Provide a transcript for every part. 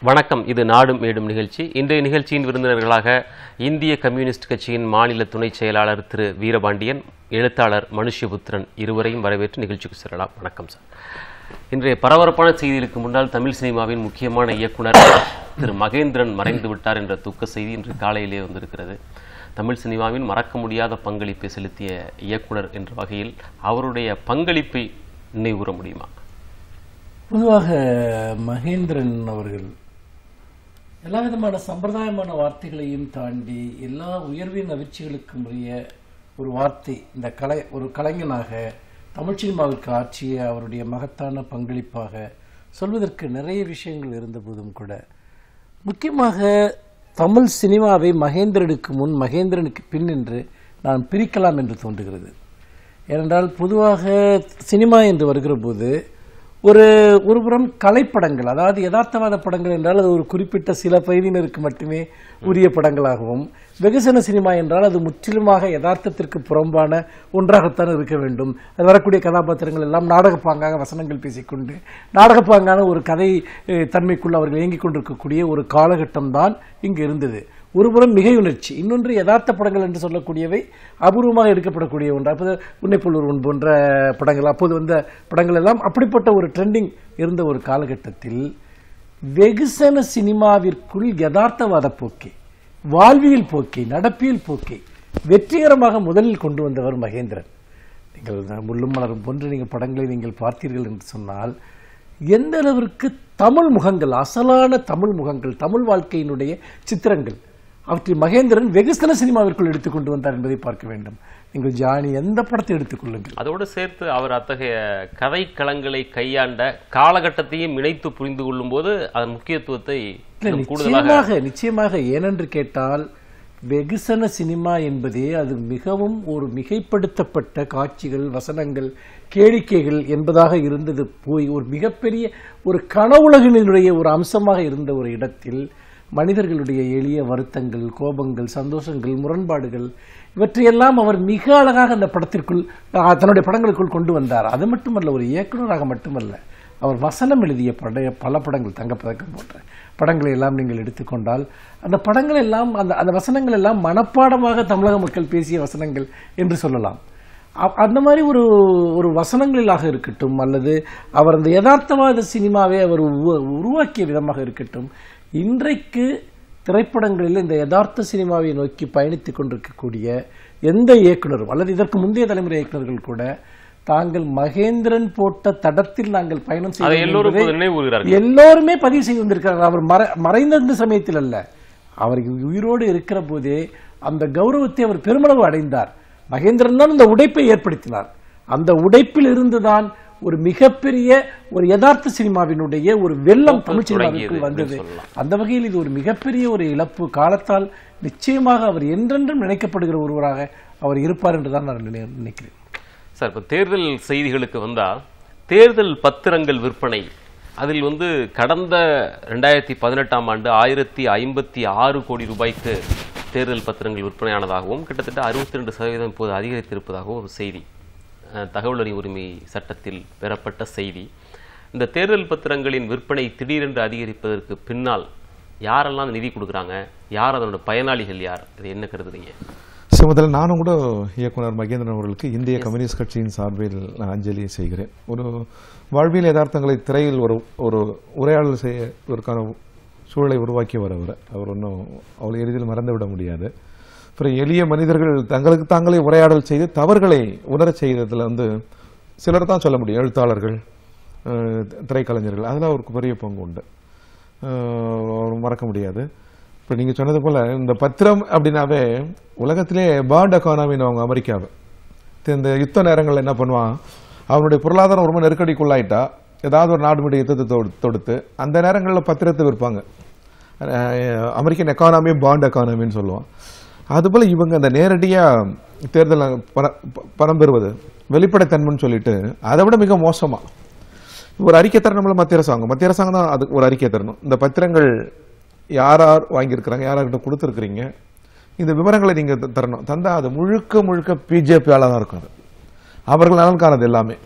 வணக்கம். இது நாடும் மேடும் நிகழ்ச்சி. இன்றைய நிகழ்ச்சியின் விருந்தினர்களாக இந்திய கம்யூனிஸ்ட் கட்சியின் மாநில துணை செயலாளர் திரு வீரபாண்டியன், எழுத்தாளர் மனுஷ்யபுத்திரன் இருவரையும் வரவேற்று நிகழ்ச்சிக்கு செல்லலாம். வணக்கம் சார். இன்றைய பரபரப்பான செய்திகளுக்கு முன்னால் தமிழ் சினிமாவின் முக்கியமான இயக்குனர் திரு மகேந்திரன் மறைந்து விட்டார் என்ற துக்க செய்தி இன்று காலையிலே வந்திருக்கிறது. தமிழ் சினிமாவின் மறக்க முடியாத பங்களிப்பை செலுத்திய இயக்குனர் என்ற வகையில் அவருடைய பங்களிப்பை நினைவுகூர முடியுமா? பொதுவாக மகேந்திரன் அவர்கள் எல்லா விதமான சம்பிரதாயமான வார்த்தைகளையும் தாண்டி எல்லா உயர்வின் அதிர்ச்சிகளுக்கும் உரிய ஒரு வார்த்தை, இந்த ஒரு கலைஞனாக தமிழ் சினிமாவிற்கு ஆற்றிய அவருடைய மகத்தான பங்களிப்பாக சொல்வதற்கு நிறைய விஷயங்கள் இருந்த போதும் கூட, முக்கியமாக தமிழ் சினிமாவை மகேந்திரனுக்கு முன் மகேந்திரனுக்கு பின் என்று நான் பிரிக்கலாம் என்று தோன்றுகிறது. ஏனென்றால் பொதுவாக சினிமா என்று வருகிற போது ஒருபுறம் கலைப்படங்கள், அதாவது யதார்த்தவாத படங்கள் என்றால் அது ஒரு குறிப்பிட்ட சில பகுதியினருக்கு மட்டுமே உரிய படங்களாகவும், வெகுசன சினிமா என்றால் அது முற்றிலுமாக யதார்த்தத்திற்கு புறம்பான ஒன்றாகத்தான் இருக்க வேண்டும். அது வரக்கூடிய கதாபாத்திரங்கள் எல்லாம் நாடகப்பாங்காக வசனங்கள் பேசிக்கொண்டு நாடகப்பாங்கான ஒரு கதை தன்மைக்குள் அவர்கள் இயங்கிக் கொண்டிருக்கக்கூடிய ஒரு காலகட்டம் தான் இங்கு இருந்தது. ஒருபுறம் மிகையுணர்ச்சி, இன்னொன்று யதார்த்த படங்கள் என்று சொல்லக்கூடியவை அபூர்வமாக எடுக்கப்படக்கூடிய ஒன்று. அப்போது உன்னைப்போல் ஒருவன் போன்ற படங்கள், அப்போது வந்த படங்கள் எல்லாம் அப்படிப்பட்ட ஒரு ட்ரெண்டிங் இருந்த ஒரு காலகட்டத்தில் வெகுசன சினிமாவிற்குள் யதார்த்தவாத போக்கை, வாழ்வியல் போக்கை, நடப்பியல் போக்கை வெற்றிகரமாக முதலில் கொண்டு வந்தவர் மகேந்திரன். நீங்கள் முள்ளும் மலரும் போன்று நீங்கள் படங்களை நீங்கள் பார்த்தீர்கள் என்று சொன்னால், எந்த அளவிற்கு தமிழ் முகங்கள், அசலான தமிழ் முகங்கள், தமிழ் வாழ்க்கையினுடைய சித்திரங்கள் அவற்றை மகேந்திரன் வெகுசன சினிமாவிற்குள் எடுத்துக்கொண்டு வந்தார் என்பதை பார்க்க வேண்டும். நீங்கள் ஜானி எந்த படத்தை எடுத்துக்கொள்ளுங்கள், அதோடு சேர்த்து அவர் அத்தகைய கதை களங்களை கையாண்ட காலகட்டத்தையும் இணைத்து புரிந்து கொள்ளும் போது அதன் முக்கியத்துவத்தை நிச்சயமாக ஏனென்று கேட்டால், வெகுசன சினிமா என்பதே அது மிகவும் ஒரு மிகைப்படுத்தப்பட்ட காட்சிகள், வசனங்கள், கேளிக்கைகள் என்பதாக இருந்தது போய் ஒரு மிகப்பெரிய ஒரு கனவுலகினுடைய ஒரு அம்சமாக இருந்த ஒரு இடத்தில் மனிதர்களுடைய எளிய வருத்தங்கள், கோபங்கள், சந்தோஷங்கள், முரண்பாடுகள் இவற்றையெல்லாம் அவர் மிக அழகாக அந்த படத்திற்குள், தன்னுடைய படங்களுக்குள் கொண்டு வந்தார். அது மட்டுமல்ல, ஒரு இயக்குநராக மட்டுமல்ல, அவர் வசனம் எழுதிய பல படங்கள், தங்கப்பதக்கம் போன்ற படங்களை எல்லாம் நீங்கள் எடுத்துக்கொண்டால், அந்த படங்கள் எல்லாம் அந்த வசனங்கள் எல்லாம் மனப்பாடமாக தமிழக மக்கள் பேசிய வசனங்கள் என்று சொல்லலாம். அந்த மாதிரி ஒரு வசனங்களிலாக இருக்கட்டும், அல்லது அவர் அந்த யதார்த்தவாத சினிமாவை அவர் உருவாக்கிய விதமாக இருக்கட்டும், இன்றைக்கு திரைப்படங்களில் இந்த யதார்த்த சினிமாவை நோக்கி பயணித்துக் கொண்டிருக்கக்கூடிய எந்த இயக்குனரும் அல்லது இதற்கு முந்தைய தலைமுறை இயக்குநர்கள் கூட தாங்கள் மகேந்திரன் போட்ட தடத்தில் நாங்கள் பயணம் செய்ய எல்லோருமே பதிவு செய்து வந்திருக்கிறார்கள். அவர் மறைந்த சமயத்தில் அல்ல, அவர் உயிரோடு இருக்கிற போதே அந்த கௌரவத்தை அவர் பெருமளவு அடைந்தார். மகேந்திரன் தான் அந்த உடைப்பை ஏற்படுத்தினார். அந்த உடைப்பில் இருந்துதான் ஒரு மிகப்பெரிய ஒரு யதார்த்த சினிமாவினுடைய ஒரு வெள்ளம் தமிழ் சினிமாவிற்குள் வந்தது. அந்த வகையில் இது ஒரு மிகப்பெரிய ஒரு இழப்பு. காலத்தால் நிச்சயமாக அவர் என்றென்றும் நினைக்கப்படுகிற ஒருவராக அவர் இருப்பார் என்றுதான் நான் நினைக்கிறேன். சார், இப்போ தேர்தல் செய்திகளுக்கு வந்தால், தேர்தல் பத்திரங்கள் விற்பனை அதில் கடந்த 2018ஆம் ஆண்டு 1056 கோடி ரூபாய்க்கு தேர்தல் பத்திரங்கள் விற்பனையானதாகவும், கிட்டத்தட்ட 62% இப்போது அதிகரித்திருப்பதாகவும் ஒரு செய்தி, தகவல் அறிவு உரிமை சட்டத்தில் பெறப்பட்ட செய்தி. இந்த தேர்தல் பத்திரங்களின் விற்பனை திடீரென்று அதிகரிப்பதற்கு பின்னால் யாரெல்லாம் நிதி கொடுக்குறாங்க, யார் அதனோட பயனாளிகள், யார், இது என்ன கருதுறீங்க? முதல்ல நானும் கூட இயக்குனர் மகேந்திரன் அவர்களுக்கு இந்திய கம்யூனிஸ்ட் கட்சியின் சார்பில் நான் அஞ்சலி செய்கிறேன். ஒரு வாழ்வியல் யதார்த்தங்களை திரையில் ஒரு உரையாடல் செய்வதற்கான சூழலை உருவாக்கி வரவர். அவர் ஒன்றும் அவ்வளோ எளிதில் மறந்துவிட முடியாது. அப்புறம் எளிய மனிதர்கள் தங்களுக்கு தாங்களே உரையாடல் செய்து தவறுகளை உணரச் செய்ததில் சிலர் தான் சொல்ல முடியும். எழுத்தாளர்கள், திரைக்கலைஞர்கள், அதில் அவருக்கு பெரிய பங்கு உண்டு, மறக்க முடியாது. இப்போ நீங்கள் சொன்னது போல் இந்த பத்திரம் அப்படின்னாவே உலகத்திலே பாண்ட் எக்கானமின்னு அவங்க அமெரிக்காவை இந்த யுத்த நேரங்களில் என்ன பண்ணுவான், அவனுடைய பொருளாதாரம் ரொம்ப நெருக்கடிக்குள்ளாயிட்டா ஏதாவது ஒரு நாடு மீது யுத்தத்தை தொடுத்து அந்த நேரங்களில் பத்திரத்தை விற்பாங்க. அமெரிக்கன் எக்கானமி பாண்ட் எக்கானமின்னு சொல்லுவான். அதுபோல் இவங்க அந்த நேரடியாக தேர்தல் பணம் பெறுவது வெளிப்படைத்தன்மைன்னு சொல்லிட்டு அதை விட மிக மோசமாக ஒரு அறிக்கை தரணும்ல மத்திய அரசாங்கம் தான் அது ஒரு அறிக்கை தரணும். இந்த பத்திரங்கள் யார் வாங்கியிருக்கிறாங்க, யார்கிட்ட கொடுத்துருக்குறீங்க, இந்த விவரங்களை நீங்கள் தரணும். தந்தால் அது முழுக்க பிஜேபியால் தான் இருக்கும். அவர்கள் நலன்கானது எல்லாமே.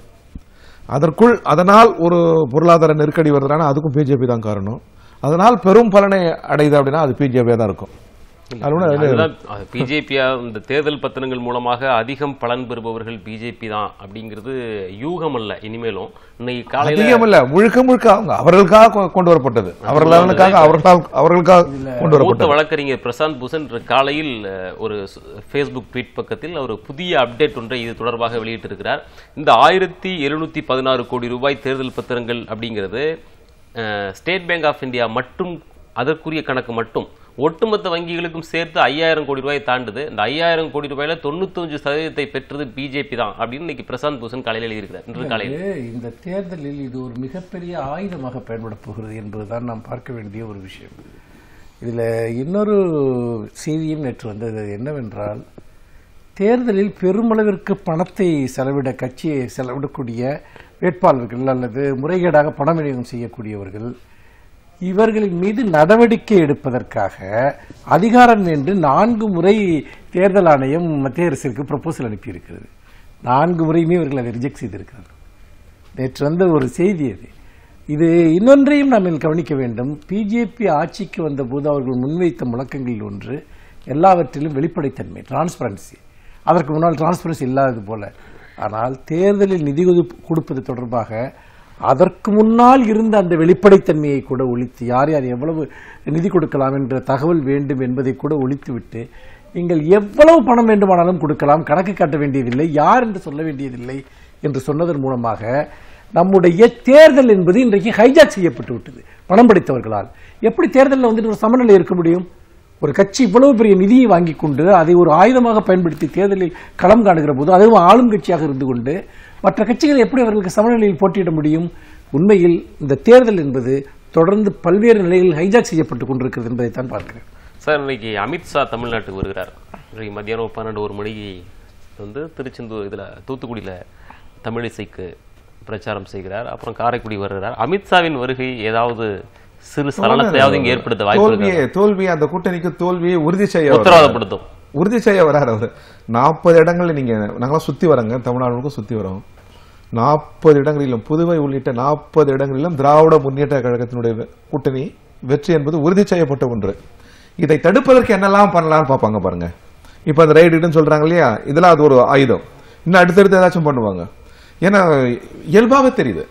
அதனால் ஒரு பொருளாதார நெருக்கடி வருதுன்னா அதுக்கும் பிஜேபி தான் காரணம். அதனால் பெரும் பலனை அடையுது அப்படின்னா அது பிஜேபியா தான் இருக்கும். பிஜேபியா இந்த தேர்தல் பத்திரங்கள் மூலமாக அதிகம் பலன் பெறுபவர்கள் பிஜேபி தான் அப்படிங்கிறது யூகம் அல்ல. இனிமேலும் இன்னைக்கு காலையில அதிகம் இல்ல, முழுக்க முழுக்க அவங்க அவர்களுக்காக கொண்டு வரப்பட்டது, அவர்களுக்காக கொண்டு வரப்பட்ட வழக்கறிஞர் பிரசாந்த் பூஷன் காலையில் ஒரு பேஸ்புக் ட்வீட் பக்கத்தில் ஒரு புதிய அப்டேட் ஒன்றை இது தொடர்பாக வெளியிட்டிருக்கிறார். இந்த 1716 கோடி ரூபாய் தேர்தல் பத்திரங்கள் அப்படிங்கிறது ஸ்டேட் பேங்க் ஆஃப் இந்தியா மட்டும், அதற்குரிய கணக்கு மட்டும் ஒட்டுமொத்த வங்கிகளுக்கும் சேர்த்து 5000 கோடி ரூபாய் தாண்டுது. இந்த 5000 கோடி ரூபாயில 95% பெற்றது பிஜேபி தான் அப்படின்னு இன்னைக்கு பிரசாந்த் பூஷன் காலையில் எழுதியிருக்கிறார். இன்று காலையில் இந்த தேர்தலில் இது ஒரு மிகப்பெரிய ஆயுதமாக பயன்பட போகிறது என்பதுதான் நாம் பார்க்க வேண்டிய ஒரு விஷயம். இதுல இன்னொரு செய்தியும் நேற்று வந்தது என்னவென்றால், தேர்தலில் பெருமளவிற்கு பணத்தை கட்சியை செலவிடக்கூடிய வேட்பாளர்கள் அல்லது முறைகேடாக பண விநியோகம் செய்யக்கூடியவர்கள், இவர்களின் மீது நடவடிக்கை எடுப்பதற்காக அதிகாரம் என்று 4 முறை தேர்தல் ஆணையம் மத்திய அரசிற்கு ப்ரொபோசல் அனுப்பியிருக்கிறது. 4 முறையுமே இவர்கள் அதை ரிஜெக்ட் செய்திருக்கிறார்கள். நேற்று வந்த ஒரு செய்தி அது. இது இன்னொன்றையும் நாம் கவனிக்க வேண்டும். பிஜேபி ஆட்சிக்கு வந்த போது அவர்கள் முன்வைத்த முழக்கங்களில் ஒன்று எல்லாவற்றிலும் வெளிப்படைத்தன்மை, டிரான்ஸ்பரன்சி. அதற்கு முன்னால் டிரான்ஸ்பரன்சி இல்லாதது போல. ஆனால் தேர்தலில் நிதி கொடுப்பது தொடர்பாக அதற்கு முன்னால் இருந்த அந்த வெளிப்படைத்தன்மையை கூட ஒழித்து, யார் யார் எவ்வளவு நிதி கொடுக்கலாம் என்ற தகவல் வேண்டும் என்பதை கூட ஒழித்துவிட்டு, நீங்கள் எவ்வளவு பணம் வேண்டுமானாலும் கொடுக்கலாம், கணக்கு காட்ட வேண்டியதில்லை, யார் என்று சொல்ல வேண்டியதில்லை என்று சொன்னதன் மூலமாக நம்முடைய தேர்தல் என்பது இன்றைக்கு ஹைஜாக் செய்யப்பட்டு விட்டது பணம் படைத்தவர்களால். எப்படி தேர்தலில் வந்துட்டு ஒரு சமநிலை இருக்க முடியும்? ஒரு கட்சி இவ்வளவு பெரிய நிதியை வாங்கி கொண்டு அதை ஒரு ஆயுதமாக பயன்படுத்தி தேர்தலில் களம் காணுகிற போது, அதுவும் ஆளும் கட்சியாக இருந்து கொண்டு மற்ற கட்சிகள் எப்படி அவர்களுக்கு சமநிலையில் போட்டியிட முடியும்? உண்மையில் இந்த தேர்தல் என்பது தொடர்ந்து பல்வேறு நிலைகளில் ஹைஜாக் செய்யப்பட்டுக் கொண்டிருக்கிறது என்பதைத்தான் பார்க்கிறேன். சார், இன்னைக்கு அமித்ஷா தமிழ்நாட்டுக்கு வருகிறார். இன்றைக்கு மத்தியானம் 12-1 மணிக்கு திருச்செந்தூர் தூத்துக்குடியில தமிழிசைக்கு பிரச்சாரம் செய்கிறார். அப்புறம் காரைக்குடி வருகிறார். அமித்ஷாவின் வருகை ஏதாவது சிறு சலனத்தையாவது இங்கே ஏற்படுத்த வாய்ப்பு? தோல்வி அந்த கூட்டணிக்கு தோல்வியை உறுதி செய்ய வராரு அவர். 40 இடங்களில் நீங்க நாங்களாம் சுத்தி வரோங்க, தமிழ்நாடு சுத்தி வரோம். 40 இடங்களிலும், புதுவை உள்ளிட்ட 40 இடங்களிலும் திராவிட முன்னேற்ற கழகத்தினுடைய கூட்டணி வெற்றி என்பது உறுதி செய்யப்பட்ட ஒன்று. இதை தடுப்பதற்கு என்னெல்லாம் பண்ணலாம்னு பார்ப்பாங்க பாருங்க. இப்ப அந்த ரைடுன்னு சொல்றாங்க இல்லையா, இதெல்லாம் அது ஒரு ஆயுதம். இன்னும் அடுத்தடுத்து ஏதாச்சும் பண்ணுவாங்க. ஏன்னா இயல்பாவே தெரியுது,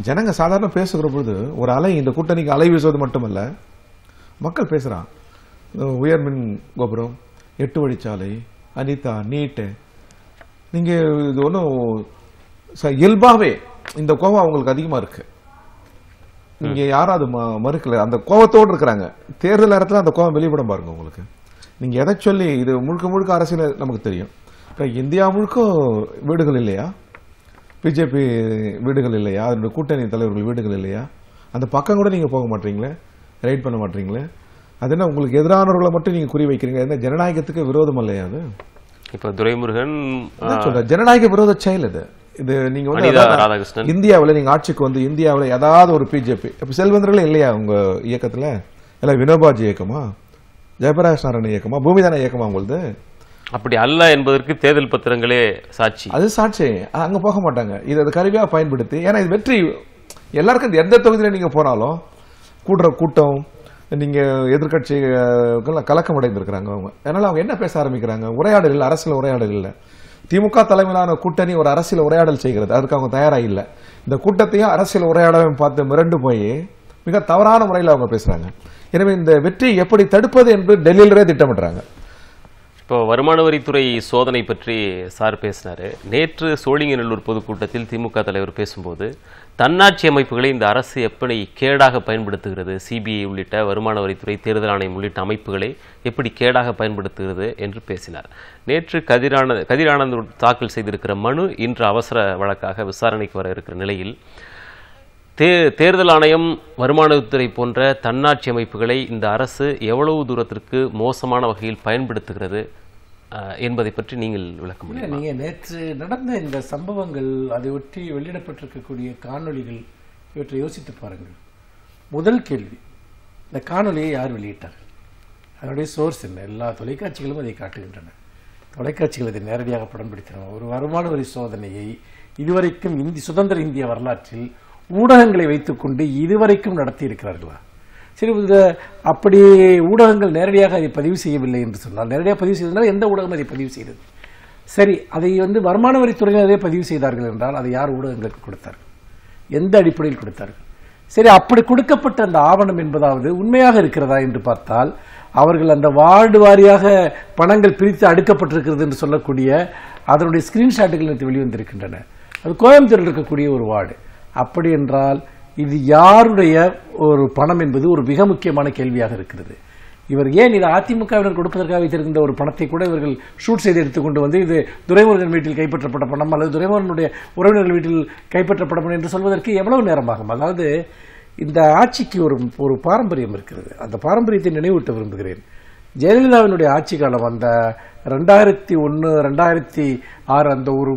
ஜனங்க சாதாரண பேசுகிற பொழுது ஒரு அலை, இந்த கூட்டணிக்கு அலை வீசுவது மட்டுமல்ல, மக்கள் பேசுறான். உயர்மின் கோபுரம், 8 வழிச்சாலை, அனிதா, நீட்டு, நீங்க இது ஒன்றும் இயல்பாவே இந்த கோபம் அவங்களுக்கு அதிகமா இருக்கு. நீங்க யாராவது மறுக்கல, அந்த கோபத்தோடு இருக்கிறாங்க. தேர்தல் நேரத்தில் அந்த கோபம் வெளிப்படும் பாருங்க உங்களுக்கு. நீங்க எதை சொல்லி, இது முழுக்க முழுக்க அரசியல் நமக்கு தெரியும். இந்தியா முழுக்க வீடுகள் இல்லையா, பிஜேபி வீடுகள் இல்லையா, அதனுடைய கூட்டணி தலைவர்கள் வீடுகள் இல்லையா? அந்த பக்கம் கூட நீங்க போக மாட்டீங்களே, ரைட் பண்ண மாட்டீங்களே. அது என்ன, உங்களுக்கு எதிரானவர்களை மட்டும் நீங்க குறி வைக்கிறீங்க? என்ன ஜனநாயகத்துக்கு விரோதம் இல்லையா அது? இப்ப துரைமுருகன் சொல்ற ஜனநாயக விரோத செயல் இது. இது நீங்க வந்து இந்தியாவில் நீங்க ஆட்சிக்கு வந்து இந்தியாவில் ஏதாவது ஒரு பிஜேபி இப்ப செல்வந்தர்களே இல்லையா உங்க இயக்கத்துல? இல்ல வினோபாஜி இயக்கமா, ஜெயபிரகாஷ் நாராயண இயக்கமா, பூமிதான இயக்கமா உங்களது? அப்படி அல்ல என்பதற்கு தேர்தல் பத்திரங்களே சாட்சி. அது சாட்சி. அங்க போக மாட்டாங்க. இது அது கருவியா பயன்படுத்தி, ஏன்னா இது வெற்றி எல்லாருக்கும். எந்த தொகுதியில நீங்க போனாலும் கூடுற கூட்டம், நீங்க எதிர்கட்சிகள் கலக்கம் அடைந்திருக்கிறாங்க அவங்க. அதனால அவங்க என்ன பேச ஆரம்பிக்கிறாங்க? உரையாடல் இல்லை, அரசியல் உரையாடல் இல்லை. திமுக தலைமையிலான கூட்டணி ஒரு அரசியல் உரையாடல் செய்கிறது, அதுக்கு அவங்க தயாரா இல்லை. இந்த கூட்டத்தையும் அரசியல் உரையாடலையும் பார்த்து மிரண்டு போய் மிக தவறான முறையில் அவங்க பேசுறாங்க. எனவே இந்த வெற்றி எப்படி தடுப்பது என்று டெல்லியிலே திட்டமிடுறாங்க. இப்போ வருமான வரித்துறை சோதனை பற்றி சார் பேசினாரு. நேற்று சோழிங்கநல்லூர் பொதுக்கூட்டத்தில் திமுக தலைவர் பேசும்போது தன்னாட்சி அமைப்புகளை இந்த அரசு எப்படி கேடாக பயன்படுத்துகிறது, சிபிஐ உள்ளிட்ட வருமான வரித்துறை, தேர்தல் ஆணையம் உள்ளிட்ட அமைப்புகளை எப்படி கேடாக பயன்படுத்துகிறது என்று பேசினார். நேற்று கதிரானந்த் தாக்கல் செய்திருக்கிற மனு இன்று அவசர வழக்காக விசாரணைக்கு வர இருக்கிற நிலையில் தேர்தல் ஆணையம், வருமானத்துறை போன்ற தன்னாட்சி அமைப்புகளை இந்த அரசு எவ்வளவு தூரத்திற்கு மோசமான வகையில் பயன்படுத்துகிறது என்பதை பற்றி நீங்கள் விளக்க முடியும்? நீங்க நேற்று நடந்த இந்த சம்பவங்கள், அதை ஒட்டி வெளியிடப்பட்டிருக்கக்கூடிய காணொலிகள், இவற்றை யோசித்து பாருங்கள். முதல் கேள்வி, இந்த காணொலியை யார் வெளியிட்டார்? அதனுடைய சோர்ஸ் என்ன? எல்லா தொலைக்காட்சிகளும் அதை காட்டுகின்றன. தொலைக்காட்சிகள் அதை நேரடியாக படம்பிடித்தன. ஒரு வருமான வரி சோதனையை இதுவரைக்கும் சுதந்திர இந்திய வரலாற்றில் ஊடகங்களை வைத்துக் கொண்டு இதுவரைக்கும் நடத்தி இருக்கிறார்களா? சரி, அப்படி ஊடகங்கள் நேரடியாக அதை பதிவு செய்யவில்லை என்று சொன்னால், நேரடியாக பதிவு செய்ததால் எந்த ஊடகம் அதை பதிவு செய்தது? சரி, அதை வருமான வரித்துறையினரே பதிவு செய்தார்கள் என்றால் அதை யார் ஊடகங்களுக்கு கொடுத்தார்கள்? எந்த அடிப்படையில் கொடுத்தார்கள்? சரி, அப்படி கொடுக்கப்பட்ட அந்த ஆவணம் என்பதாவது உண்மையாக இருக்கிறதா என்று பார்த்தால், அவர்கள் அந்த வார்டு வாரியாக பணங்கள் பிரித்து அடுக்கப்பட்டிருக்கிறது என்று சொல்லக்கூடிய அதனுடைய ஸ்கிரீன்ஷாட்டுகள் நேற்று வெளிவந்திருக்கின்றன. அது கோயம்புத்தூரில் இருக்கக்கூடிய ஒரு வார்டு. அப்படி என்றால் இது யாருடைய ஒரு பணம் என்பது ஒரு மிக முக்கியமான கேள்வியாக இருக்கிறது. இவர் ஏன் இது அதிமுகவினர் கொடுப்பதற்காக வைத்திருக்கின்ற ஒரு பணத்தை கூட இவர்கள் ஷூட் செய்து எடுத்துக்கொண்டு வந்து இது துரைமுருகன் வீட்டில் கைப்பற்றப்பட்ட பணம் அல்லது துரைமுருகனுடைய உறவினர்கள் வீட்டில் கைப்பற்றப்பட்ட பணம் என்று சொல்வதற்கு எவ்வளவு நேரமாகும்? அதாவது இந்த ஆட்சிக்கு ஒரு பாரம்பரியம் இருக்கிறது. அந்த பாரம்பரியத்தை நினைவூட்ட விரும்புகிறேன். ஜெயலலிதாவினுடைய ஆட்சி காலம் அந்த 2001, 2006 அந்த ஒரு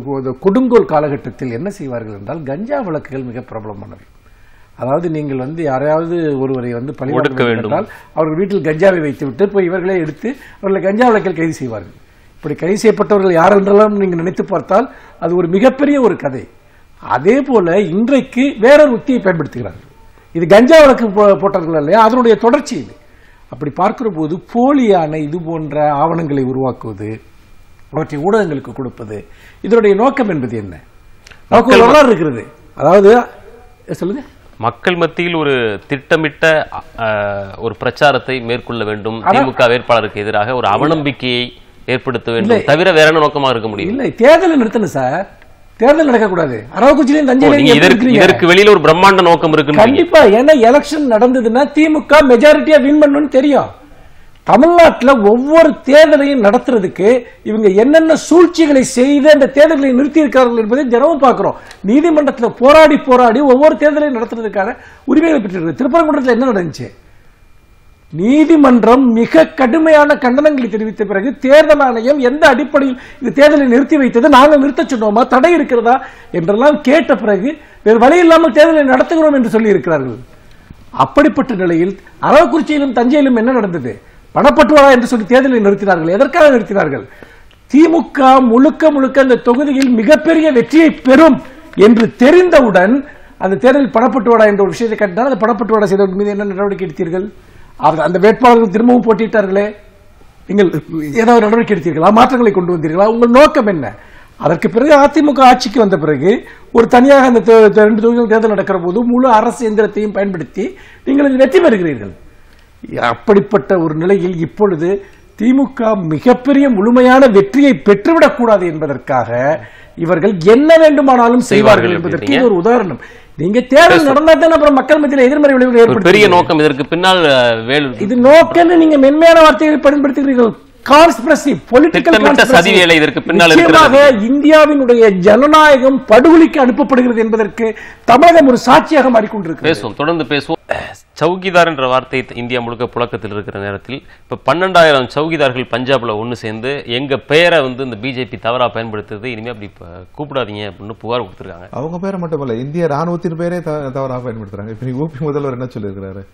கொடுங்கோல் காலகட்டத்தில் என்ன செய்வார்கள் என்றால், கஞ்சா வழக்குகள் மிக பிரபலமானவை. அதாவது நீங்கள் யாரையாவது ஒருவரை பழிவாங்க என்றால் அவர்கள் வீட்டில் கஞ்சாவை வைத்துவிட்டு போய் இவர்களே எடுத்து அவர்களை கஞ்சா வழக்கில் கைது செய்வார்கள். இப்படி கைது செய்யப்பட்டவர்கள் யார் என்றெல்லாம் நீங்கள் நினைத்து பார்த்தால் அது ஒரு மிகப்பெரிய ஒரு கதை. அதே போல இன்றைக்கு வேறொரு உத்தியை பயன்படுத்துகிறார்கள். இது கஞ்சா வழக்கு போட்டார்கள் இல்லையா, அதனுடைய தொடர்ச்சி இது. அப்படி பார்க்கிற போது போலியான இது போன்ற ஆவணங்களை உருவாக்குவது, அவற்றை ஊடகங்களுக்கு கொடுப்பது, இதனுடைய நோக்கம் என்பது என்ன? வரலாறு இருக்கிறது. அதாவது சொல்லுங்க, மக்கள் மத்தியில் ஒரு திட்டமிட்ட ஒரு பிரச்சாரத்தை மேற்கொள்ள வேண்டும், திமுக வேட்பாளருக்கு எதிராக ஒரு அவநம்பிக்கையை ஏற்படுத்த வேண்டும், தவிர வேற என்ன நோக்கமா இருக்க முடியும்? இல்லை, தேர்தலை நிறுத்தணும் சார். தேர்தல் நடக்கக்கூடாது. அரவக்குச்சியிலும் தஞ்சையிலும் இதற்கு வெளியில ஒரு பிரம்மாண்ட நோக்கம் இருக்கு கண்டிப்பா. ஏன்னா எலெக்ஷன் நடந்ததுன்னா திமுக மெஜாரிட்டியா வின் பண்ணணும்னு தெரியும். தமிழ்நாட்டில் ஒவ்வொரு தேர்தலையும் நடத்துறதுக்கு இவங்க என்னென்ன சூழ்ச்சிகளை செய்து அந்த தேர்தலை நிறுத்தி இருக்கிறார்கள் என்பதை தினமும் பார்க்கிறோம். நீதிமன்றத்தில் போராடி ஒவ்வொரு தேர்தலையும் நடத்துறதுக்கான உரிமைகளை பெற்றிருக்கு. திருப்பரங்குன்றத்தில் என்ன நடந்துச்சு? நீதிமன்றம் மிக கடுமையான கண்டனங்களை தெரிவித்த பிறகு தேர்தல் ஆணையம் எந்த அடிப்படையில் இந்த தேர்தலை நிறுத்தி வைத்தது, நாங்கள் நிறுத்த சொன்னோமா, தடை இருக்கிறதா என்றெல்லாம் கேட்ட பிறகு வேறு வழி இல்லாமல் தேர்தலை நடத்துகிறோம் என்று சொல்லி இருக்கிறார்கள். அப்படிப்பட்ட நிலையில் அரவக்குறிச்சியிலும் தஞ்சையிலும் என்ன நடந்தது? பணப்பட்டுவாரா என்று சொல்லி தேர்தலை நிறுத்தினார்கள். எதற்காக நிறுத்தினார்கள்? திமுக முழுக்க அந்த தொகுதியில் மிகப்பெரிய வெற்றியை பெறும் என்று தெரிந்தவுடன் அந்த தேர்தலில் பணப்பட்டுவாடா என்ற ஒரு விஷயத்தை கட்டினால் அந்த பணப்பட்டுவாடா செய்தவர்கள் மீது என்ன நடவடிக்கை எடுத்தீர்கள்? அந்த வேட்பாளர்கள் திரும்பவும் போட்டியிட்டார்களே, நீங்கள் ஏதாவது நடவடிக்கை எடுத்தீர்களா? மாற்றங்களை கொண்டு வந்தீர்களா? உங்கள் நோக்கம் என்ன? அதற்கு பிறகு அதிமுக ஆட்சிக்கு வந்த பிறகு ஒரு தனியாக அந்த 2 தொகுதிகள் தேர்தல் நடக்கிற போது முழு அரசு எந்திரத்தையும் பயன்படுத்தி நீங்கள் வெற்றி பெறுகிறீர்கள். அப்படிப்பட்ட ஒரு நிலையில் இப்பொழுது திமுக மிகப்பெரிய முழுமையான வெற்றியை பெற்றுவிடக் கூடாது என்பதற்காக இவர்கள் என்ன வேண்டுமானாலும் செய்வார்கள் என்பதற்கு ஒரு உதாரணம். நீங்க தேர்தல் நடந்தா தான் அப்புறம் மக்கள் மத்தியில் எதிர்மறை விளைவுகள் ஏற்படும். பெரிய நோக்கம் இதற்கு பின்னால் இது நோக்கம் நீங்க மென்மையான வார்த்தைகளை பயன்படுத்துகிறீர்கள். இந்தியாவினுடைய ஜனநாயகம் படுகொலைக்கு அனுப்பப்படுகிறது என்பதற்கு தமிழகம் ஒரு சாட்சியாக மாறிக்கொண்டிருக்கிறது. தொடர்ந்து பேசுவோம். சௌகிதார் என்ற வார்த்தை இந்தியா முழுக்க புழக்கத்தில் இருக்கிற நேரத்தில் இப்ப 12,000 சௌகிதார்கள் பஞ்சாப்ல ஒண்ணு சேர்ந்து எங்க பெயரை இந்த பிஜேபி தவறா பயன்படுத்துறது, இனிமே அப்படி கூப்பிடாதீங்க அப்படின்னு புகார் கொடுத்திருக்காங்க. அவங்க பேரை மட்டுமல்ல, இந்திய ராணுவத்தின் பேரே தவறாக பயன்படுத்துறாங்க. இப்ப நீங்க ஊபி முதல்வர் என்ன சொல்லியிருக்கிறாரு?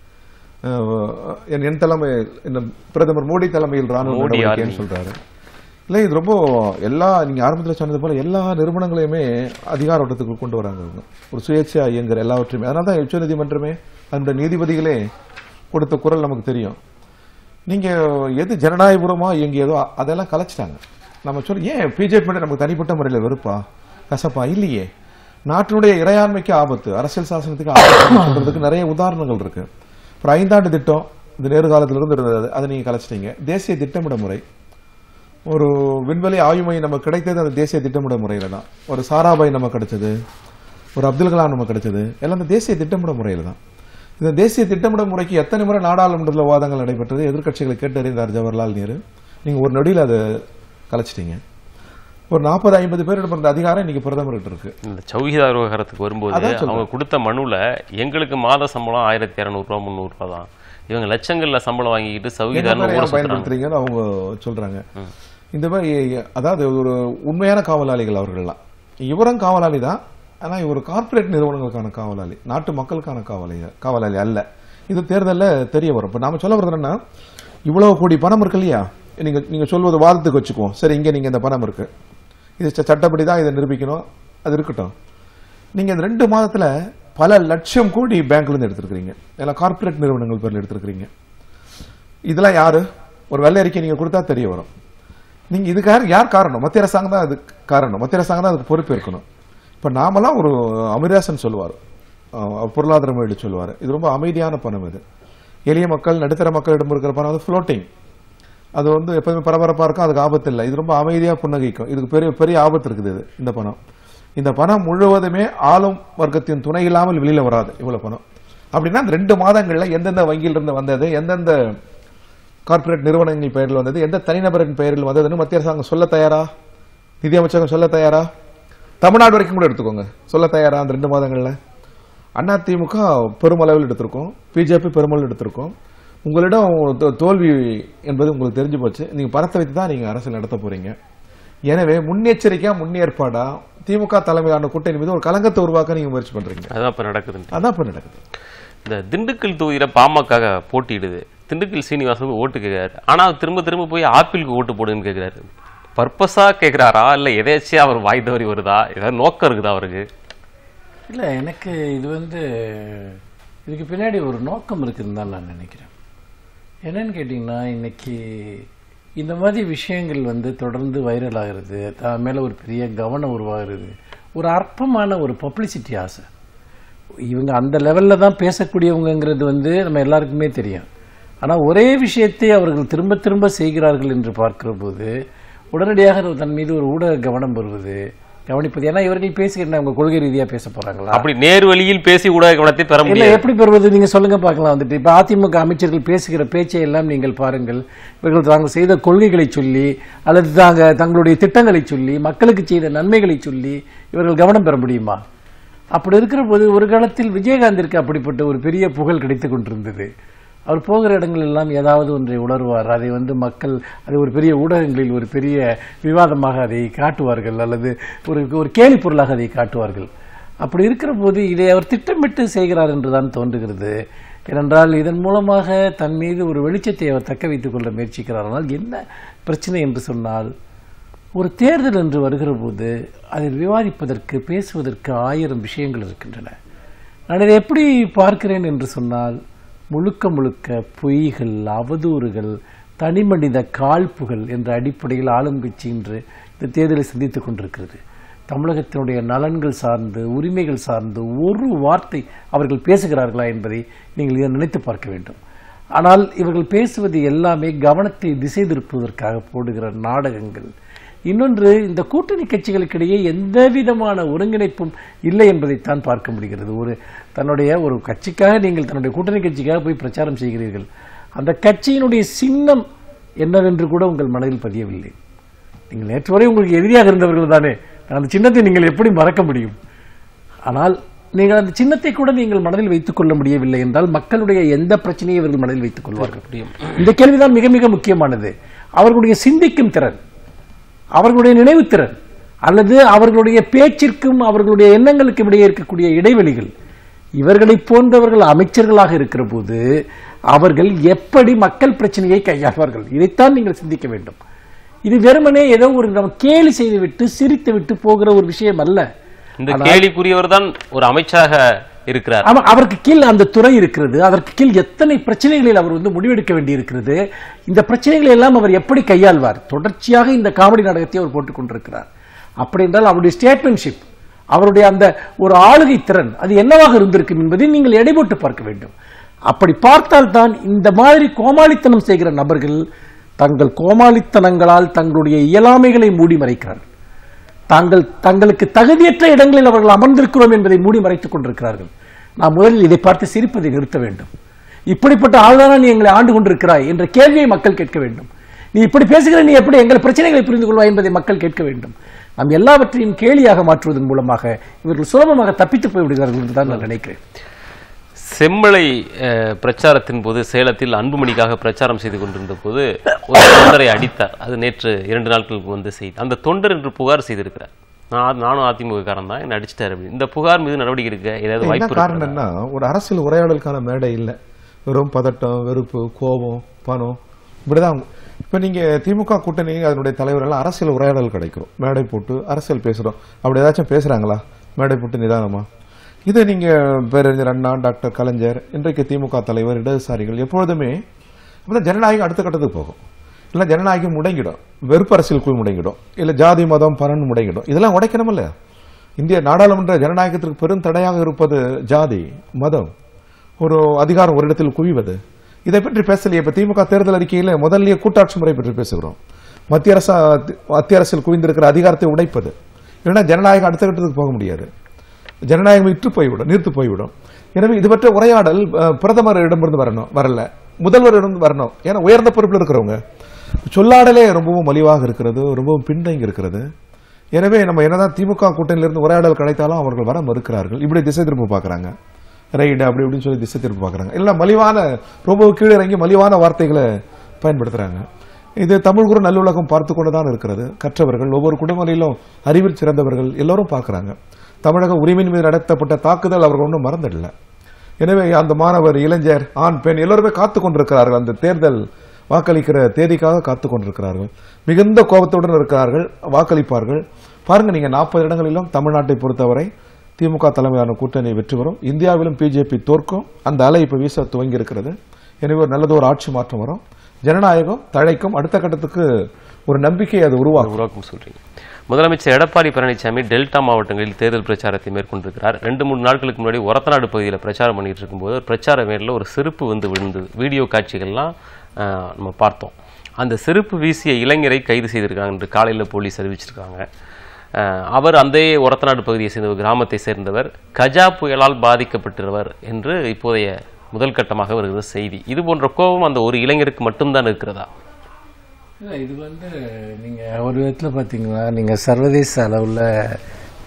என் தலைமை பிரதமர் மோடி தலைமையில் ராணுவம் சொல்றாரு. இல்ல, இது ரொம்ப நீங்க ஆரம்பத்தில் சொன்னது போல எல்லா நிறுவனங்களையுமே அதிகார வட்டத்துக்கு கொண்டு வராங்க. ஒரு சுயேட்சையா இயங்குற எல்லாவற்றையுமே. அதனாலதான் உச்ச நீதிமன்றமே அந்த நீதிபதிகளே கொடுத்த குரல் நமக்கு தெரியும். நீங்க எது ஜனநாயகபூர்வமா இயங்கியதோ அதெல்லாம் கலைச்சிட்டாங்க. நம்ம சொல்ல ஏன் பிஜேபி நமக்கு தனிப்பட்ட முறையில் வெறுப்பா கசப்பா? இல்லையே, நாட்டினுடைய இறையாண்மைக்கு ஆபத்து, அரசியல் சாசனத்துக்கு ஆபத்து சொல்றதுக்கு நிறைய உதாரணங்கள் இருக்கு. ஒரு 5 ஆண்டு திட்டம் இந்த நேர்காலத்திலிருந்து இருந்தது, அதை நீங்க கலைச்சிட்டீங்க. தேசிய திட்டமிட முறை, ஒரு விண்வெளி ஆய்வு மையம் நமக்கு கிடைத்தது அந்த தேசிய திட்டமிட முறையில தான். ஒரு சாராபாய் நமக்கு கிடைச்சது, ஒரு அப்துல் கலாம் நமக்கு கிடைச்சது, எல்லாம் இந்த தேசிய திட்டமிட முறையில தான். இந்த தேசிய திட்டமிட முறைக்கு எத்தனை முறை நாடாளுமன்றத்தில் விவாதங்கள் நடைபெற்றது, எதிர்கட்சிகளை கேட்டறிந்தார் ஜவஹர்லால் நேரு. நீங்க ஒரு நொடியில் அதை கலைச்சிட்டீங்க. ஒரு 40-50 பேரிடம் இருந்த அதிகாரம் இன்னைக்கு பிரதமர்கிட்ட இருக்கு. இந்த சௌகிதார் விவகாரத்துக்கு வரும்போது அவங்க கொடுத்த மனுல எங்களுக்கு மாத சம்பளம் 1200 ரூபா 300 ரூபா தான், இவங்க லட்சங்கள்ல சம்பளம் வாங்கிட்டு சௌகிதார் பயன்படுத்துறீங்கன்னு அவங்க சொல்றாங்க. இந்த மாதிரி அதாவது ஒரு உண்மையான காவலாளிகள் அவர்கள்லாம். இவரும் காவலாளி தான், ஆனா இவர் கார்பரேட் நிறுவனங்களுக்கான காவலாளி, நாட்டு மக்களுக்கான காவலாளி அல்ல. இது தேர்தலில் தெரிய வரும். இப்ப நாம சொல்ல வருது என்னன்னா, இவ்வளவு கோடி பணம் இருக்கு இல்லையா, நீங்க சொல்வது வாதத்துக்கு வச்சுக்குவோம். சரி, இங்க நீங்க இந்த பணம் இருக்கு, இது சட்டப்படி தான் இதை நிரூபிக்கணும், அது இருக்கட்டும். நீங்க இந்த 2 மாதத்துல பல லட்சம் கோடி பேங்க்ல இருந்து எடுத்திருக்கீங்க, எல்லாம் கார்ப்பரேட் நிறுவனங்கள் பேர்ல எடுத்திருக்கீங்க. இதெல்லாம் யாரு? ஒரு வெள்ளை அறிக்கை நீங்க கொடுத்தா தெரிய வரும். நீங்க இதுக்காக யார் காரணம்? மத்திய அரசாங்கம் தான் அதுக்கு காரணம், மத்திய அரசாங்கம் தான் அதுக்கு பொறுப்பு இருக்கணும். இப்ப நாமெல்லாம் ஒரு அமிர்தாசன் சொல்லுவார், பொருளாதார முதலீடு சொல்லுவார், இது ரொம்ப அமைதியான பணம், இது எளிய மக்கள் நடுத்தர மக்களிடம் இருக்கிற பணம், அது ஃப்ளோட்டிங், அது வந்து எப்பவுமே பரபரப்பா இருக்கும், அதுக்கு ஆபத்து இல்லை, இது ரொம்ப அமைதியா புன்னகைக்கும், இதுக்கு பெரிய பெரிய ஆபத்து இருக்குது. இது இந்த பணம் முழுவதுமே ஆளும் வர்க்கத்தின் துணை இல்லாமல் வெளியில வராது. இவ்வளவு பணம் அப்படின்னா 2 மாதங்கள்ல எந்தெந்த வங்கியில் இருந்து வந்தது, எந்தெந்த கார்ப்பரேட் நிறுவனங்கள் பெயரில் வந்தது, எந்த தனிநபரின் பெயரில் வந்ததுன்னு மத்திய அரசாங்கம் சொல்ல தயாரா? நிதி அமைச்சகம் சொல்ல தயாரா? தமிழ்நாடு வரைக்கும் கூட எடுத்துக்கோங்க, சொல்ல தயாரா? அந்த 2 மாதங்கள்ல அதிமுக பெருமளவில் எடுத்திருக்கோம், பிஜேபி பெருமளவில் எடுத்திருக்கோம். உங்களிடம் தோல்வி என்பது உங்களுக்கு தெரிஞ்சு போச்சு. நீங்க பணத்தை வைத்து தான் நீங்க அரசியல் நடத்த போறீங்க. எனவே முன்னெச்சரிக்கையா முன்னேற்பாடா திமுக தலைமையிலான கூட்டணி மீது ஒரு கலங்கத்தை உருவாக்க நீங்க முயற்சி பண்றீங்க. அதான் இப்ப நடக்குது. இந்த திண்டுக்கல் தொகுதியில பாமக போட்டியிடுது. திண்டுக்கல் சீனிவாசன் ஓட்டு கேட்கிறாரு. ஆனா திரும்ப திரும்ப போய் ஆப்பிளுக்கு ஓட்டு போடுன்னு கேட்கிறாரு. பர்பஸா கேட்கிறாரா இல்ல எதேச்சியா அவர் வாய் தவறி வருதா? ஏதாவது நோக்கம் இருக்குதா அவருக்கு? இல்ல, எனக்கு இது இதுக்கு பின்னாடி ஒரு நோக்கம் இருக்குன்னு தான் நான் நினைக்கிறேன். என்னன்னு கேட்டீங்கன்னா, இன்னைக்கு இந்த மாதிரி விஷயங்கள் தொடர்ந்து வைரல் ஆகிறது, தான் மேல ஒரு பெரிய கவனம் உருவாகிறது, ஒரு அற்பமான ஒரு பப்ளிசிட்டி ஆசை. இவங்க அந்த லெவல்ல தான் பேசக்கூடியவங்கிறது நம்ம எல்லாருக்குமே தெரியும். ஆனா ஒரே விஷயத்தை அவர்கள் திரும்ப திரும்ப செய்கிறார்கள் என்று பார்க்கிற போது உடனடியாக தன் மீது ஒரு ஊடக கவனம் வருவது, கவனிப்பது. ஏன்னா இவர்கள் பேசுகிற அவங்க கொள்கை ரீதியா பேச போறாங்களா? அப்படி நேர் வழியில் பேசி ஊடக கவனத்தை பெற முடியல. எப்படி பெறுவது? நீங்க சொல்லுங்க பார்க்கலாம். இப்ப அதிமுக அமைச்சர்கள் பேசுகிற பேச்சை எல்லாம் நீங்கள் பாருங்கள். இவர்கள் தாங்கள் செய்த கொள்கைகளை சொல்லி அல்லது தங்களுடைய திட்டங்களை சொல்லி மக்களுக்கு செய்த நன்மைகளை சொல்லி இவர்கள் கவனம் பெற முடியுமா? அப்படி இருக்கிற போது ஒரு காலத்தில் விஜயகாந்திற்கு அப்படிப்பட்ட ஒரு பெரிய புகழ் கிடைத்துக் கொண்டிருந்தது. அவர் போகிற இடங்கள் எல்லாம் ஏதாவது ஒன்றை உணர்வார். அதை மக்கள் அது ஒரு பெரிய ஊடகங்களில் ஒரு பெரிய விவாதமாக அதை காட்டுவார்கள், அல்லது ஒரு கேலி பொருளாக அதை காட்டுவார்கள். அப்படி இருக்கிற போது இதை அவர் திட்டமிட்டு செய்கிறார் என்றுதான் தோன்றுகிறது. ஏனென்றால் இதன் மூலமாக தன் மீது ஒரு வெளிச்சத்தை அவர் தக்க வைத்துக் கொள்ள முயற்சிக்கிறார். ஆனால் என்ன பிரச்சனை என்று சொன்னால், ஒரு தேர்தல் என்று வருகிற போது அதில் விவாதிப்பதற்கு பேசுவதற்கு 1000 விஷயங்கள் இருக்கின்றன. நான் இதை எப்படி பார்க்கிறேன் என்று சொன்னால், முழுக்க முழுக்க பொய்கள், அவதூறுகள், தனிமனித காழ்ப்புகள் என்ற அடிப்படையில் ஆளும் கட்சி இன்று இந்த தேர்தலை சந்தித்துக் கொண்டிருக்கிறது. தமிழகத்தினுடைய நலன்கள் சார்ந்து, உரிமைகள் சார்ந்து ஒரு வார்த்தை அவர்கள் பேசுகிறார்களா என்பதை நீங்கள் இதை நினைத்து பார்க்க வேண்டும். ஆனால் இவர்கள் பேசுவது எல்லாமே கவனத்தை திசை திருப்புவதற்காக போடுகிற நாடகங்கள். இன்னொன்று, இந்த கூட்டணி கட்சிகளுக்கிடையே எந்த விதமான ஒருங்கிணைப்பும் இல்லை என்பதைத்தான் பார்க்க முடிகிறது. தன்னுடைய ஒரு கட்சிக்காக நீங்கள் தன்னுடைய கூட்டணி கட்சிக்காக போய் பிரச்சாரம் செய்கிறீர்கள். அந்த கட்சியினுடைய சின்னம் என்னவென்று கூட உங்கள் மனதில் பதியவில்லை. நீங்கள் நேற்று வரை உங்களுக்கு எதிரியாக இருந்தவர்கள் தானே, அந்த சின்னத்தை நீங்கள் எப்படி மறக்க முடியும்? ஆனால் நீங்கள் அந்த சின்னத்தை கூட நீங்கள் மனதில் வைத்துக் கொள்ள முடியவில்லை என்றால் மக்களுடைய எந்த பிரச்சனையை இவர்கள் மனதில் வைத்துக் கொள்வார்கள்? இந்த கேள்விதான் மிக மிக முக்கியமானது. அவர்களுடைய சிந்திக்கும் திறன், அவர்களுடைய நினைவு திறன், அல்லது அவர்களுடைய பேச்சிற்கும் அவர்களுடைய எண்ணங்களுக்கும் இடையே இருக்கக்கூடிய இடைவெளிகள். இவர்களை போன்றவர்கள் அமைச்சர்களாக இருக்கிற போது அவர்கள் எப்படி மக்கள் பிரச்சனையை கையாள்வார்கள்? இதைத்தான் நீங்கள் சிந்திக்க வேண்டும். இது வெறுமனே ஏதோ நம்ம கேலி செய்துவிட்டு சிரித்து விட்டு போகிற ஒரு விஷயம் அல்ல. இந்த கேலிக்குரியவர் தான் ஒரு அமைச்சராக இருக்கிறார். அவருக்கு கீழ் அந்த துறை இருக்கிறது. அதற்கு கீழ் எத்தனை பிரச்சனைகளில் அவர் முடிவெடுக்க வேண்டி இருக்கிறது. இந்த பிரச்சனைகளை எல்லாம் அவர் எப்படி கையாள்வார்? தொடர்ச்சியாக இந்த காமெடி நாடகத்தை அவர் போட்டுக் கொண்டிருக்கிறார். அப்படி என்றால் அவருடைய ஸ்டேட்மென்ட்ஷிப், அவருடைய அந்த ஒரு ஆளுகை திறன் அது என்னவாக இருந்திருக்கும் என்பதை நீங்கள் எடை போட்டு பார்க்க வேண்டும். அப்படி பார்த்தால் தான் இந்த மாதிரி கோமாளித்தனம் செய்கிற நபர்கள் தங்கள் கோமாளித்தனங்களால் தங்களுடைய இயலாமைகளை மூடி மறைக்கிறார்கள். தங்களுக்கு தகுதியற்ற இடங்களில் அவர்கள் அமர்ந்திருக்கிறோம் என்பதை மூடி மறைத்துக் கொண்டிருக்கிறார்கள். நாம் முதலில் இதை பார்த்து சிரிப்பதை நிறுத்த வேண்டும். இப்படிப்பட்ட ஆள்தானா நீ எங்களை ஆண்டு கொண்டிருக்கிறாய் என்ற கேள்வியை மக்கள் கேட்க வேண்டும். நீ இப்படி பேசுகிற, நீ எப்படி எங்கள் பிரச்சனைகளை புரிந்து கொள்வாய் என்பதை மக்கள் கேட்க வேண்டும். நாம் எல்லாவற்றையும் கேலியாக மாற்றுவதன் மூலமாக இவர்கள் சுலபமாக தப்பித்து போய்விடுகிறார்கள் என்றுதான் நான் நினைக்கிறேன். செம்மலை பிரச்சாரத்தின் போது சேலத்தில் அன்புமணிக்காக பிரச்சாரம் செய்து கொண்டிருந்த போது ஒரு தொண்டரை அடித்தார். அது நேற்று 2 நாட்களுக்கு செய்தி. அந்த தொண்டர் என்று புகார் செய்திருக்கிறார். நானும் அதிமுக காரன் தான், என்ன அடிச்சிட்டாரு. இந்த புகார் மீது நடவடிக்கை எடுக்க ஏதாவது வாய்ப்பு? காரணம்னா ஒரு அரசியல் உரையாடலுக்கான மேடை இல்லை, வெறும் பதட்டம், வெறுப்பு, கோபம், பணம், இப்படிதான். இப்ப நீங்க திமுக கூட்டணி அதனுடைய தலைவர்கள் அரசியல் உரையாடல் கிடைக்கும், மேடை போட்டு அரசியல் பேசுறோம். அப்படி ஏதாச்சும் பேசுறாங்களா? மேடை போட்டு நிதானமா இதை நீங்க பேரறிஞர் அண்ணா, டாக்டர் கலைஞர், இன்றைக்கு திமுக தலைவர், இடதுசாரிகள் எப்பொழுதுமே ஜனநாயகம் அடுத்த கட்டத்துக்கு போகும். இல்ல ஜனநாயகம் முடங்கிடும், வெறுப்பு அரசியலுக்குள் முடங்கிடும், இல்ல ஜாதி மதம் பரன் முடங்கிடும். இதெல்லாம் உடைக்கணும் இல்ல. இந்திய நாடாளுமன்ற ஜனநாயகத்திற்கு பெரும் தடையாக இருப்பது ஜாதி மதம், ஒரு அதிகாரம் ஒரு இடத்தில் குவிவது. இதை பற்றி பேசலையே. இப்ப திமுக தேர்தல் அறிக்கையில முதல்லயே கூட்டாட்சி முறை பற்றி பேசுகிறோம். மத்திய அரசில் குவிந்திருக்கிற அதிகாரத்தை உடைப்பது. இல்லைன்னா ஜனநாயகம் அடுத்த கட்டத்துக்கு போக முடியாது. ஜனநாயகம் நீர்த்து போய்விடும். எனவே இது பற்ற உரையாடல் பிரதமரிடமிருந்து வரல, முதல்வரிடம் வரணும். ஏன்னா உயர்ந்த பொறுப்பில் இருக்கிறவங்க சொல்லாடலே ரொம்பவும் மலிவாக இருக்கிறது, ரொம்பவும் பின்தங்கி இருக்கிறது. எனவே நம்ம என்னதான் திமுக கூட்டணியிலிருந்து உரையாடல் கிடைத்தாலும் அவர்கள் வர மறுக்கிறார்கள். இப்படி திசை திரும்ப பாக்குறாங்க, ரைடு அப்படி இப்படின்னு சொல்லி திசை திரும்ப பாக்குறாங்க. இல்ல மலிவான ரொம்ப கீழே இறங்கி மலிவான வார்த்தைகளை பயன்படுத்துறாங்க. இது தமிழ் குரு நல்லுலகம் பார்த்து கொண்டுதான் இருக்கிறது. கற்றவர்கள், ஒவ்வொரு குடும்பங்களிலும் அறிவில் சிறந்தவர்கள் எல்லோரும் பார்க்கிறாங்க. தமிழக உரிமையின் மீது நடத்தப்பட்ட தாக்குதல் அவர்கள் ஒன்றும் மறந்துடல. எனவே அந்த மாணவர், இளைஞர், ஆண், பெண் எல்லோருமே காத்துக் கொண்டிருக்கிறார்கள். அந்த தேர்தல் வாக்களிக்கிற தேதிக்காக காத்துக் கொண்டிருக்கிறார்கள். மிகுந்த கோபத்துடன் இருக்கிறார்கள், வாக்களிப்பார்கள். பாருங்க, நீங்க 40 இடங்களிலும் தமிழ்நாட்டை பொறுத்தவரை திமுக தலைமையிலான கூட்டணி வெற்றி பெறும். இந்தியாவிலும் பிஜேபி தோற்கும். அந்த அலை இப்ப வீச துவங்கி இருக்கிறது. எனவே ஒரு நல்லது ஒரு ஆட்சி மாற்றம் வரும், ஜனநாயகம் தழைக்கும், அடுத்த கட்டத்துக்கு ஒரு நம்பிக்கை அது உருவாக்கும் சொல்றீங்க. முதலமைச்சர் எடப்பாடி பழனிசாமி டெல்டா மாவட்டங்களில் தேர்தல் பிரச்சாரத்தை மேற்கொண்டிருக்கிறார். 2-3 நாட்களுக்கு முன்னாடி ஒரத்தநாடு பகுதியில் பிரச்சாரம் பண்ணிட்டு இருக்கும்போது பிரச்சார மேடையில் ஒரு செருப்பு விழுந்தது. வீடியோ காட்சிகள்லாம் நம்ம பார்த்தோம். அந்த செருப்பு வீசிய இளைஞரை கைது செய்திருக்காங்க என்று காலையில் போலீஸ் அறிவிச்சிருக்காங்க. அவர் அந்த ஒரத்தநாடு பகுதியை சேர்ந்த ஒரு கிராமத்தை சேர்ந்தவர், கஜா புயலால் பாதிக்கப்பட்டவர் என்று இப்போதைய முதல் கட்டமாக வருகிற செய்தி. இது போன்ற கோபம் அந்த ஒரு இளைஞருக்கு மட்டும்தான் இருக்கிறதா? இது நீங்க ஒரு விதத்தில் பார்த்தீங்கன்னா, நீங்க சர்வதேச அளவில்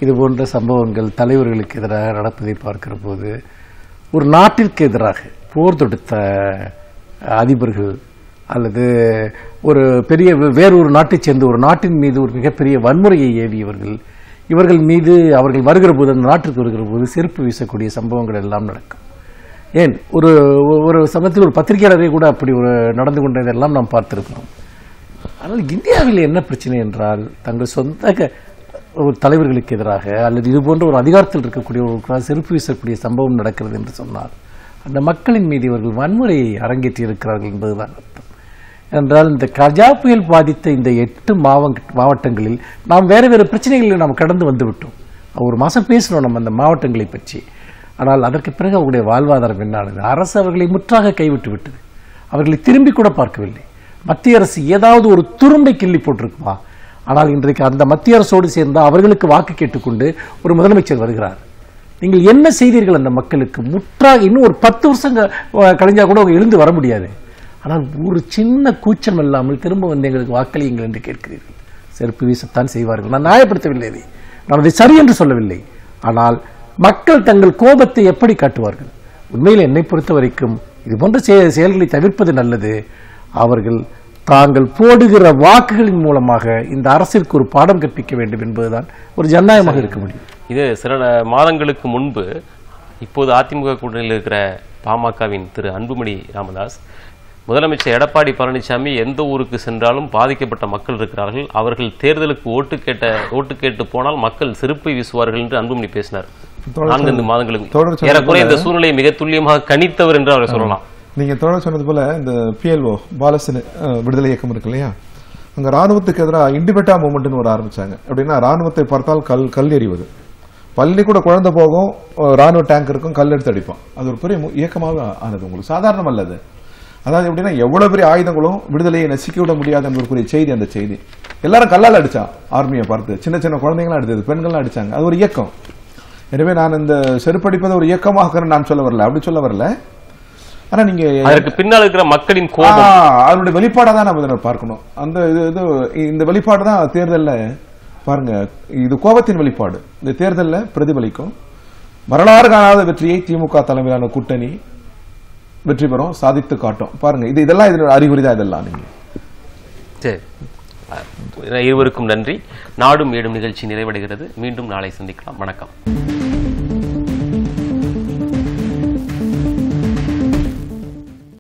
இது போன்ற சம்பவங்கள் தலைவர்களுக்கு எதிராக நடப்பதை பார்க்கிற போது, ஒரு நாட்டிற்கு எதிராக போர் தொடுத்த அதிபர்கள் அல்லது ஒரு பெரிய வேறொரு நாட்டைச் சேர்ந்த ஒரு நாட்டின் மீது ஒரு மிகப்பெரிய வன்முறையை ஏவியவர்கள், இவர்கள் மீது அவர்கள் வருகிற போது, அந்த நாட்டிற்கு வருகிற போது செருப்பு வீசக்கூடிய சம்பவங்கள் எல்லாம் நடக்கும். ஏன் ஒரு சமயத்தில் ஒரு பத்திரிகையாளரை கூட அப்படி ஒரு நடந்து கொண்டதெல்லாம் நாம் பார்த்திருக்கிறோம். ஆனால் இந்தியாவில் என்ன பிரச்சனை என்றால், தங்கள் சொந்த ஒரு தலைவர்களுக்கு எதிராக அல்லது இது போன்ற ஒரு அதிகாரத்தில் இருக்கக்கூடிய ஒரு செருப்பு வீசக்கூடிய சம்பவம் நடக்கிறது என்று சொன்னால், அந்த மக்களின் மீது இவர்கள் வன்முறையை அரங்கேற்றி இருக்கிறார்கள் என்பதுதான் அர்த்தம். என்றால் இந்த கஜா புயல் பாதித்த இந்த 8 மாவட்டங்களில் நாம் வேறு பிரச்சனைகளை நாம் கடந்து வந்து விட்டோம். ஒரு மாதம் பேசணும் நம்ம அந்த மாவட்டங்களை பற்றி. ஆனால் அதற்கு பிறகு அவருடைய வாழ்வாதாரம் என்னானது? அரசு அவர்களை முற்றாக கைவிட்டு விட்டது. அவர்களை திரும்பி கூட பார்க்கவில்லை. மத்திய அரசு ஏதாவது ஒரு துரும்பை கிள்ளி போட்டிருக்குமா? ஆனால் இன்றைக்கு அந்த மத்திய அரசோடு சேர்ந்த அவர்களுக்கு வாக்கு கேட்டுக்கொண்டு ஒரு முதலமைச்சர் வருகிறார். நீங்கள் என்ன செய்தீர்கள் அந்த மக்களுக்கு? முற்றாக இன்னும் ஒரு 10 வருஷம் கழிஞ்சா கூட அவங்க எழுந்து வர முடியாது. ஆனால் ஒரு சின்ன கூச்சம் இல்லாமல் திரும்ப வந்து எங்களுக்கு வாக்களியுங்கள் என்று கேட்கிறீர்கள். செருப்பு வீசத்தான் செய்வார்கள். நான் நியாயப்படுத்தவில்லை, நான் அதை சரி என்று சொல்லவில்லை. ஆனால் மக்கள் தங்கள் கோபத்தை எப்படி காட்டுவார்கள்? உண்மையில் என்னை பொறுத்த வரைக்கும் இது போன்ற செயல்களை தவிர்ப்பது நல்லது. அவர்கள் தாங்கள் போடுகிற வாக்குகளின் மூலமாக இந்த அரசிற்கு ஒரு பாடம் கற்பிக்க வேண்டும் என்பதுதான் ஒரு ஜனநாயகமாக இருக்க முடியும். இது சில மாதங்களுக்கு முன்பு இப்போது அதிமுக கூட்டணியில் இருக்கிற பாமகவின் திரு அன்புமணி ராமதாஸ், முதலமைச்சர் எடப்பாடி பழனிசாமி எந்த ஊருக்கு சென்றாலும் பாதிக்கப்பட்ட மக்கள் இருக்கிறார்கள், அவர்கள் தேர்தலுக்கு ஓட்டு கேட்டு போனால் மக்கள் செருப்பை வீசுவார்கள் என்று அன்புமணி பேசினார். 4 மாதங்களுக்கு ஏறக்குறைய இந்த சூழ்நிலையை மிக துல்லியமாக கணித்தவர் என்று அவரை சொல்லலாம். நீங்க தொடர் சொன்னது போல இந்த PLO பாலஸ்தீன விடுதலை இயக்கம் இருக்கு இல்லையா, அங்க ராணுவத்துக்கு எதிராக இண்டிபெண்டா மூவ்மெண்ட்னு ஒரு ஆரம்பிச்சாங்க. அப்படின்னா ராணுவத்தை பார்த்தால் கல் எறிவது, பள்ளி கூட குழந்தை போகும், ராணுவ டேங்க் இருக்கும், கல் எடுத்து அடிப்பான். அது ஒரு பெரிய இயக்கமாக ஆனது. உங்களுக்கு சாதாரணம் அல்லது. அதாவது எப்படின்னா எவ்வளவு பெரிய ஆயுதங்களும் விடுதலையை நசிக்க விட முடியாது என்பதற்குரிய செய்தி. அந்த செய்தி எல்லாரும் கல்லால் அடிச்சான். ஆர்மியை பார்த்து சின்ன குழந்தைங்களாம் அடித்தது, பெண்கள்லாம் அடிச்சாங்க. அது ஒரு இயக்கம். எனவே நான் இந்த செருப்படிப்பதை ஒரு இயக்கமாக நான் சொல்ல வரல, அப்படி சொல்ல வரல. ஆனா நீங்க அதற்கு பின்னால் இருக்கிற மக்களின் கோபம், அதனுடைய வெளிப்பாடா தான் நம்ம பார்க்கணும். அந்த இந்த வெளிப்பாடு தான் தேர்தல்ல பாருங்க, இது கோபத்தின் வெளிப்பாடு. இந்த தேர்தல்ல பிரதிபலிக்கும். வரலாறு காணாத வெற்றியை திமுக தலைமையிலான கூட்டணி வெற்றி பெறும், சாதித்து காட்டும். பாருங்க, இதெல்லாம் இதோட அறிகுறி தான். இதெல்லாம் நீங்க இருவருக்கும் நன்றி. நாடும் ஏடும் நிகழ்ச்சி நிறைவடைகிறது. மீண்டும் நாளை சந்திக்கலாம். வணக்கம்.